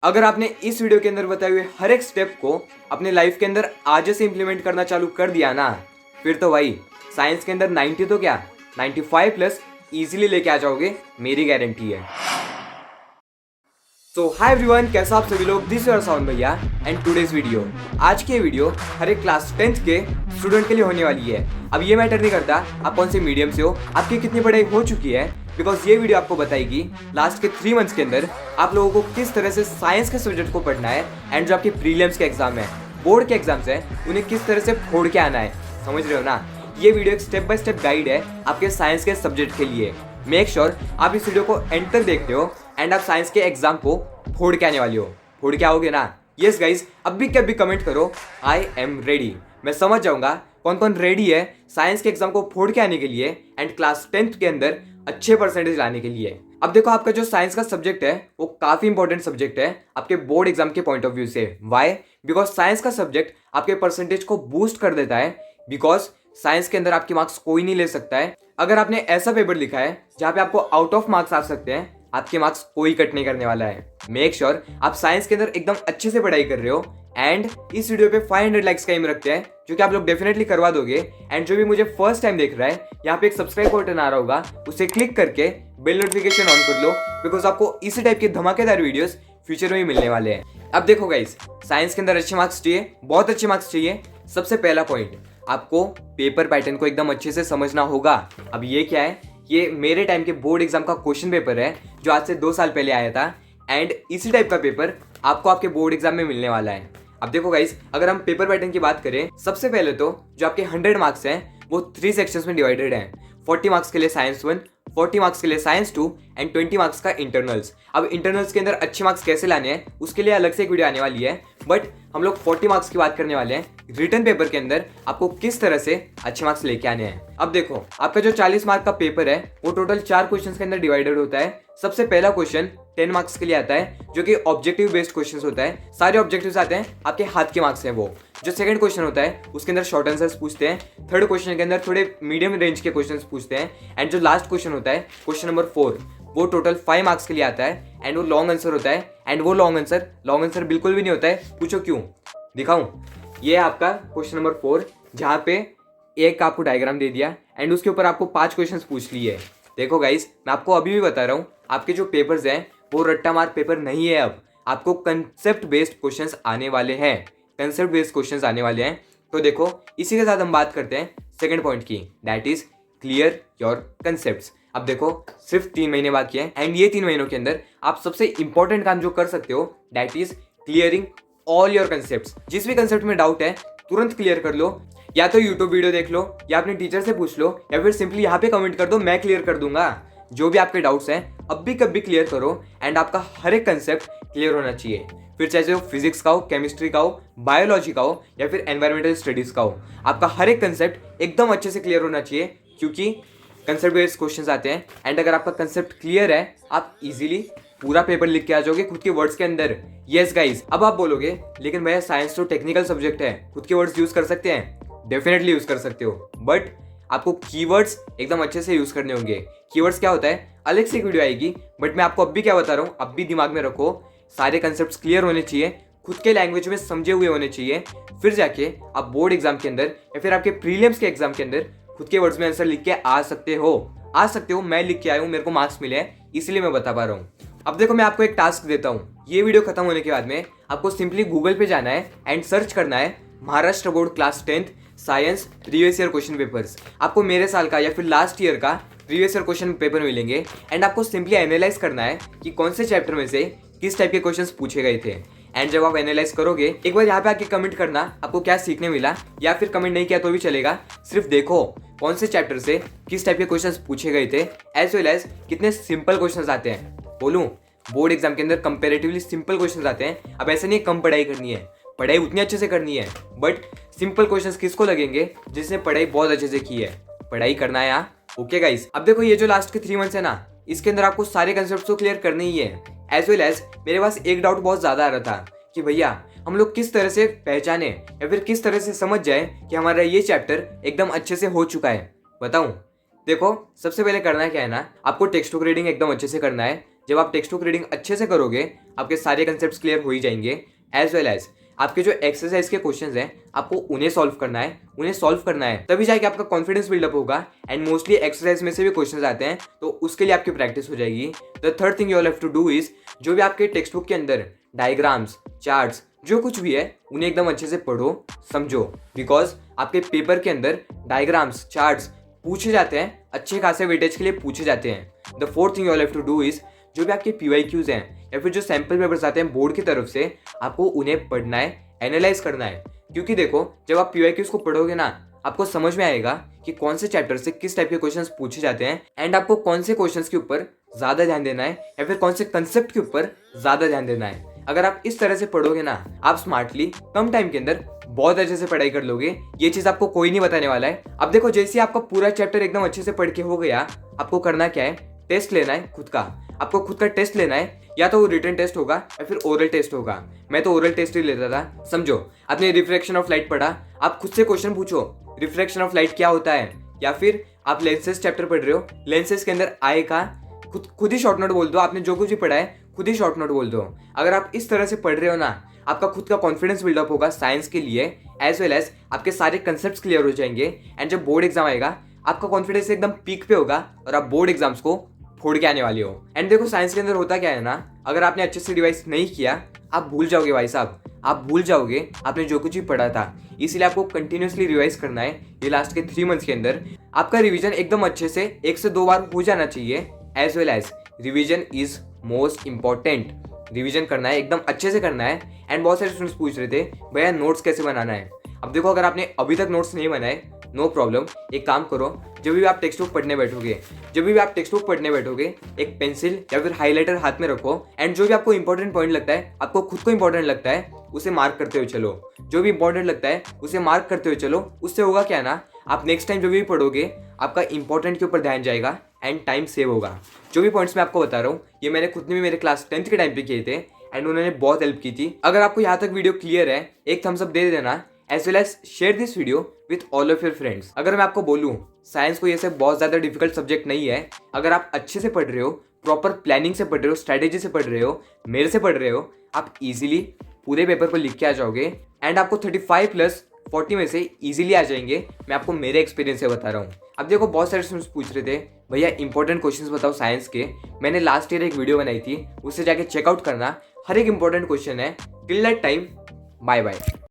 अगर आपने इस वीडियो के अंदर बताए हुए हर एक स्टेप को अपने लाइफ के अंदर आज से इंप्लीमेंट करना चालू कर दिया ना, फिर तो भाई साइंस के अंदर 90 तो क्या 95 प्लस इजीली लेके आ जाओगे, मेरी गारंटी है। सो हाय एवरीवन, कैसा आप सभी लोग। दिस योर साउंड भैया एंड टुडेज वीडियो, आज की ये वीडियो हर एक क्लास 10th के स्टूडेंट के लिए होने वाली है। अब ये मैटर नहीं करता आप कौन से मीडियम से हो, आपकी कितनी पढ़ाई हो चुकी है, बिकॉज ये वीडियो आपको बताएगी लास्ट के 3 मंथ्स के अंदर आप लोगों को किस तरह से साइंस के सब्जेक्ट को पढ़ना है एंड जो आपके प्रीलिम्स के एग्जाम है, बोर्ड के एग्जाम्स है, उन्हें किस तरह से फोड़ के आना है। समझ रहे हो ना। ये वीडियो एक स्टेप बाय स्टेप गाइड है आपके साइंस के सब्जेक्ट के लिए। मेक श्योर आप इस वीडियो को एंड तक देखते हो एंड आप साइंस के एग्जाम को फोड़ के आने वाली हो। फोड़ के आओगे ना। यस गाइज, अभी के अभी कमेंट करो आई एम रेडी। मैं समझ जाऊंगा कौन कौन रेडी है साइंस के एग्जाम को फोड़ के आने के लिए एंड क्लास 10th के अंदर अच्छे परसेंटेज लाने के लिए। अब देखो, आपका जो साइंस का सब्जेक्ट है वो काफी इंपॉर्टेंट सब्जेक्ट है आपके बोर्ड एग्जाम के पॉइंट ऑफ व्यू से। वाई? बिकॉज साइंस का सब्जेक्ट आपके परसेंटेज को बूस्ट कर देता है। बिकॉज साइंस के अंदर आपके मार्क्स कोई नहीं ले सकता है। अगर आपने ऐसा पेपर लिखा है जहां पे आपको आउट ऑफ मार्क्स आ सकते हैं, आपके मार्क्स कोई कट नहीं करने वाला है। मेक श्योर आप साइंस के अंदर एकदम अच्छे से पढ़ाई कर रहे हो एंड इस वीडियो पे 500 लाइक्स का एम रखते हैं, जो कि आप लोग डेफिनेटली करवा दोगे। एंड जो भी मुझे फर्स्ट टाइम देख रहा है, यहाँ पे एक सब्सक्राइब बटन आ रहा होगा, उसे क्लिक करके बेल नोटिफिकेशन ऑन कर लो, बिकॉज आपको इसी टाइप की धमाकेदार वीडियोस फ्यूचर में ही मिलने वाले हैं। अब देखो गाइस, साइंस के अंदर अच्छे मार्क्स चाहिए, बहुत अच्छे मार्क्स चाहिए। सबसे पहला पॉइंट, आपको पेपर पैटर्न को एकदम अच्छे से समझना होगा। अब ये क्या है? ये मेरे टाइम के बोर्ड एग्जाम का क्वेश्चन पेपर है जो आज से 2 साल पहले आया था एंड इसी टाइप का पेपर आपको आपके बोर्ड एग्जाम में मिलने वाला है। अब देखो गाइस, अगर हम पेपर पैटर्न की बात करें, सबसे पहले तो जो आपके 100 मार्क्स हैं वो 3 सेक्शंस में डिवाइडेड हैं। 40 मार्क्स के लिए साइंस 1, 40 मार्क्स के लिए साइंस 2 एंड 20 मार्क्स का इंटरनल्स। अब इंटरनल्स के अंदर अच्छे मार्क्स कैसे लाने हैं उसके लिए अलग से एक वीडियो आने वाली है, बट हम लोग 40 मार्क्स की बात करने वाले हैं। रिटन पेपर के अंदर आपको किस तरह से अच्छे मार्क्स लेके आने हैं। अब देखो, आपका जो 40 मार्क का पेपर है वो टोटल 4 क्वेश्चंस के अंदर डिवाइडेड होता है। सबसे पहला क्वेश्चन 10 मार्क्स के लिए आता है, जो कि ऑब्जेक्टिव बेस्ड क्वेश्चंस होता है। सारे ऑब्जेक्टिव्स आते हैं, आपके हाथ के मार्क्स हैं वो। जो सेकंड क्वेश्चन होता है उसके अंदर शॉर्ट आंसर्स पूछते हैं। थर्ड क्वेश्चन के अंदर थोड़े मीडियम रेंज के क्वेश्चंस पूछते हैं एंड जो लास्ट क्वेश्चन होता है क्वेश्चन नंबर 4, वो टोटल 5 मार्क्स के लिए आता है एंड वो लॉन्ग आंसर होता है। एंड वो लॉन्ग आंसर बिल्कुल भी नहीं होता है। पूछो क्यों? दिखाऊं? ये आपका क्वेश्चन नंबर 4, जहाँ पे एक आपको डायग्राम दे दिया एंड उसके ऊपर आपको 5 क्वेश्चंस पूछ लिए। देखो गाइस, मैं आपको अभी भी बता रहा हूँ, आपके जो पेपर्स हैं वो रट्टा मार पेपर नहीं है। अब आपको कंसेप्ट बेस्ड क्वेश्चंस आने वाले हैं, कंसेप्ट बेस्ड क्वेश्चंस आने वाले हैं। तो देखो, इसी के साथ हम बात करते हैं सेकंड पॉइंट की, that is clear your concepts. अब देखो, सिर्फ 3 महीने बाकी है एंड ये 3 महीनों के अंदर आप सबसे इंपॉर्टेंट काम जो कर सकते हो, that is clearing all your concepts. जिस भी कंसेप्ट में डाउट है तुरंत क्लियर कर लो। या तो यूट्यूब वीडियो देख लो, या अपने टीचर से पूछ लो, या फिर सिंपली यहाँ पे कमेंट कर दो, मैं क्लियर कर दूंगा। जो भी आपके डाउट्स हैं अब भी कभी क्लियर करो एंड आपका हर एक कंसेप्ट क्लियर होना चाहिए। फिर चाहे वो फिजिक्स का हो, केमिस्ट्री का हो, बायोलॉजी का हो या फिर एनवायरमेंटल स्टडीज का हो, आपका हर एक कंसेप्ट एकदम अच्छे से क्लियर होना चाहिए, क्योंकि कंसेप्ट बेस्ड क्वेश्चंस आते हैं। एंड अगर आपका कंसेप्ट क्लियर है, आप इजीली पूरा पेपर लिख के आ जाओगे खुद के वर्ड्स के अंदर। यस गाइज, अब आप बोलोगे लेकिन भैया साइंस तो टेक्निकल सब्जेक्ट है, खुद के वर्ड्स यूज कर सकते हैं। डेफिनेटली यूज कर सकते हो, बट आपको कीवर्ड्स एकदम अच्छे से यूज करने होंगे। कीवर्ड्स क्या होता है अलग से एक वीडियो आएगी, बट मैं आपको अब भी क्या बता रहा हूँ, अब भी दिमाग में रखो, सारे कंसेप्ट्स क्लियर होने चाहिए, खुद के लैंग्वेज में समझे हुए होने चाहिए। फिर जाके आप बोर्ड एग्जाम के अंदर या फिर आपके प्रीलिम्स के एग्जाम के अंदर खुद के वर्ड्स में आंसर लिख के आ सकते हो। मैं लिख के आया हूँ, मेरे को मार्क्स मिले हैं, इसलिए मैं बता पा रहा हूँ। अब देखो, मैं आपको एक टास्क देता हूँ। ये वीडियो खत्म होने के बाद में आपको सिंपली गूगल पे जाना है एंड सर्च करना है Maharashtra board class 10th science previous year question papers. आपको मेरे साल का या फिर लास्ट ईयर का प्रीवियस ईयर क्वेश्चन पेपर मिलेंगे एंड आपको सिंपली एनालाइज करना है कि कौन से चैप्टर में से किस टाइप के क्वेश्चंस पूछे गए थे। एंड जब आप एनालाइज करोगे, एक बार यहाँ पे आके कमेंट करना आपको क्या सीखने मिला, या फिर कमेंट नहीं किया तो भी चलेगा। सिर्फ देखो कौन से चैप्टर से किस टाइप के क्वेश्चंस पूछे गए थे, एज वेल एज कितने सिंपल क्वेश्चंस आते हैं। बोलूं, बोर्ड एग्जाम के अंदर कंपेरेटिवली सिंपल क्वेश्चंस आते हैं। अब ऐसा नहीं कम पढ़ाई करनी है, पढ़ाई उतनी अच्छे से करनी है, बट सिंपल क्वेश्चंस किसको लगेंगे? जिसने पढ़ाई बहुत अच्छे से की है। पढ़ाई करना है यहाँ। ओके गाइस, अब देखो, ये जो लास्ट के 3 मंथ्स है ना, इसके अंदर आपको सारे कंसेप्ट को क्लियर करने ही है। एज वेल एज मेरे पास एक डाउट बहुत ज्यादा आ रहा था कि भैया हम लोग किस तरह से पहचाने या फिर किस तरह से समझ जाए कि हमारा ये चैप्टर एकदम अच्छे से हो चुका है। बताऊं? देखो, सबसे पहले करना क्या है ना, आपको टेक्स्ट बुक रीडिंग एकदम अच्छे से करना है। जब आप टेक्स्ट बुक रीडिंग अच्छे से करोगे आपके सारे कंसेप्ट क्लियर हो ही जाएंगे, एज वेल एज आपके जो एक्सरसाइज के क्वेश्चंस हैं आपको उन्हें सॉल्व करना है, तभी जाके आपका कॉन्फिडेंस बिल्डअप होगा। एंड मोस्टली एक्सरसाइज में से भी क्वेश्चंस आते हैं तो उसके लिए आपकी प्रैक्टिस हो जाएगी। The third thing you have to do is, जो भी आपके टेक्स्ट बुक के अंदर डायग्राम्स, चार्ट्स, जो कुछ भी है उन्हें एकदम अच्छे से पढ़ो, समझो, बिकॉज आपके पेपर के अंदर डायग्राम्स, चार्ट्स पूछे जाते हैं, अच्छे खासे वेटेज के लिए पूछे जाते हैं। The fourth thing you have to do is, जो भी आपके PYQs हैं या फिर जो सैम्पल पेपर्स आते हैं बोर्ड की तरफ से, आपको उन्हें पढ़ना है, एनालाइज करना है। क्योंकि देखो जब आप PYQs को पढ़ोगे ना, आपको समझ में आएगा कि कौन से चैप्टर से किस टाइप के क्वेश्चंस पूछे जाते हैं एंड आपको कौन से क्वेश्चंस के ऊपर ज्यादा ध्यान देना है या फिर कौन से कंसेप्ट के ऊपर ज्यादा ध्यान देना है। अगर आप इस तरह से पढ़ोगे ना, आप स्मार्टली कम टाइम के अंदर बहुत अच्छे से पढ़ाई कर लोगे। ये चीज आपको कोई नहीं बताने वाला है। अब देखो जैसे आपका पूरा चैप्टर एकदम अच्छे से पढ़ के हो गया, आपको करना क्या है, टेस्ट लेना है खुद का। आपको खुद का टेस्ट लेना है, या तो वो रिटन टेस्ट होगा या फिर ओरल टेस्ट होगा। मैं तो ओरल टेस्ट ही लेता था। समझो, आपने रिफ्रैक्शन ऑफ लाइट पढ़ा, आप खुद से क्वेश्चन पूछो रिफ्रैक्शन ऑफ लाइट क्या होता है, या फिर आप लेंसेज चैप्टर पढ़ रहे हो, लेंसेज के अंदर आएगा, खुद ही शॉर्ट नोट बोल दो। आपने जो कुछ भी पढ़ा है खुद ही शॉर्ट नोट बोल दो। अगर आप इस तरह से पढ़ रहे हो ना, आपका खुद का कॉन्फिडेंस बिल्डअप होगा साइंस के लिए, एज वेल एज आपके सारे कंसेप्ट क्लियर हो जाएंगे। एंड जब बोर्ड एग्जाम आएगा आपका कॉन्फिडेंस एकदम पीक पे होगा और आप बोर्ड एग्जाम्स को फोड़ के आने वाले हो। एंड देखो साइंस के अंदर होता क्या है ना, अगर आपने अच्छे से रिवाइज नहीं किया, आप भूल जाओगे भाई साहब, आप भूल जाओगे आपने जो कुछ भी पढ़ा था। इसीलिए आपको कंटिन्यूसली रिवाइज करना है। ये लास्ट के 3 मंथ्स के अंदर आपका रिवीजन एकदम अच्छे से 1 से 2 बार हो जाना चाहिए। As well as revision is most important. Revision करना है, एकदम अच्छे से करना है। एंड बहुत सारे स्टूडेंट्स पूछ रहे थे भैया नोट्स कैसे बनाना है। अब देखो अगर आपने अभी तक नोट्स नहीं बनाए, नो प्रॉब्लम, एक काम करो, जब भी आप टेक्स्ट बुक पढ़ने बैठोगे, एक पेंसिल या फिर हाइलाइटर हाथ में रखो एंड जो भी आपको इंपॉर्टेंट पॉइंट लगता है, आपको खुद को इंपॉर्टेंट लगता है, उसे मार्क करते हुए चलो। जो भी इंपॉर्टेंट लगता है उसे मार्क करते हुए चलो। उससे होगा क्या ना, आप नेक्स्ट टाइम जो भी पढ़ोगे आपका इंपॉर्टेंट के ऊपर ध्यान जाएगा एंड टाइम सेव होगा। जो भी पॉइंट्स मैं आपको बता रहा हूँ ये मैंने खुद ने भी मेरे क्लास 10th के टाइम पे किए थे एंड उन्होंने बहुत हेल्प की थी। अगर आपको यहाँ तक वीडियो क्लियर है, एक थम्स अप दे देना, as well as share this video with all of your friends. अगर मैं आपको बोलूँ साइंस को ये सब बहुत ज़्यादा डिफिकल्ट सब्जेक्ट नहीं है। अगर आप अच्छे से पढ़ रहे हो, प्रॉपर प्लानिंग से पढ़ रहे हो, स्ट्रैटेजी से पढ़ रहे हो, मेरे से पढ़ रहे हो, आप इजीली पूरे पेपर को लिख के आ जाओगे एंड आपको 35+40 में से इजीली आ जाएंगे। मैं आपको मेरे एक्सपीरियंस से बता रहा हूँ। अब देखो बहुत सारे स्टूडेंट्स पूछ रहे थे भैया इंपॉर्टेंट क्वेश्चंस बताओ साइंस के। मैंने लास्ट ईयर एक वीडियो बनाई थी, उससे जाके चेकआउट करना, हर एक इंपॉर्टेंट क्वेश्चन है। Till that time, bye bye.